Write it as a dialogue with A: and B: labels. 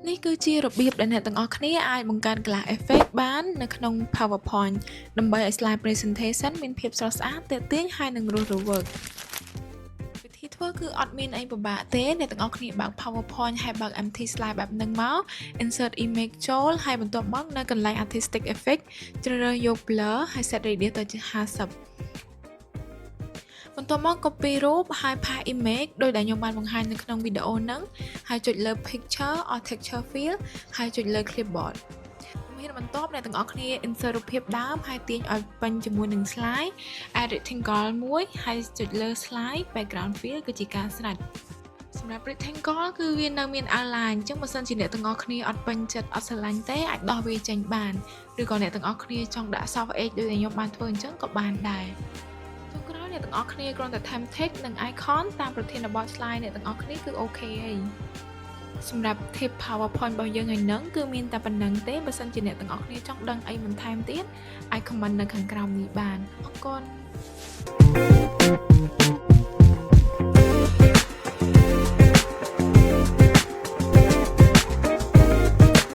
A: នេះគឺជារបៀបដែលអ្នកទាំងអស់គ្នាអាចបង្កើត Glass Effect បាននៅក្នុង PowerPoint ដើម្បីឲ្យ slide presentation មានភាពស្រស់ស្អាត ទាក់ទាញ ហើយនិងរស់រវើក វិធីធ្វើគឺអត់មានអីពិបាកទេអ្នកទាំងអស់គ្នាបើក PowerPoint ហើយបើក empty slide បែបហ្នឹងមក insert image ចូលហើយបន្ទាប់មកនៅកន្លែង artistic effect ជ្រើសរើសយក blur ហើយ set radius ទៅជា50 បន្ទាប់មក copy រូបហើយផាស image ដោយដែលខ្ញុំបានបង្ហាញនៅក្នុងវីដេអូហ្នឹងហើយចុចលើ picture or texture fill ហើយចុចលើ clipboard មានបន្ទាប់អ្នកទាំងអស់គ្នា insert រូបភាពដើមហើយទាញឲ្យពេញជាមួយនឹង slide add rectangle មួយហើយចុចលើ slide background fill គឺជាការស្រេចសម្រាប់ rectangle គឺវានៅមាន outline អញ្ចឹងបើសិនជាអ្នកទាំងអស់គ្នាអត់ពេញចិត្តអត់ស្រឡាញ់ទេអាចដោះវាចេញបានឬក៏អ្នកទាំងអស់គ្នាចង់ដាក់ soft edge ដូចខ្ញុំបានធ្វើអញ្ចឹងក៏បានដែរចុងក្រោយអ្នកទាំងអស់គ្នាគ្រាន់តែ time text និង icon តាមប្រធានបទ slide អ្នកទាំងអស់គ្នាគឺអូខេហើយសម្រាប់ tip PowerPoint របស់យើងហើយហ្នឹងគឺមានតែប៉ុណ្្នឹងទេបើសិនជាអ្នកទាំងអស់គ្នាចង់ដឹងអីបន្ថែមទៀតអាច comment នៅខាងក្រោមនេះបានអរគុណ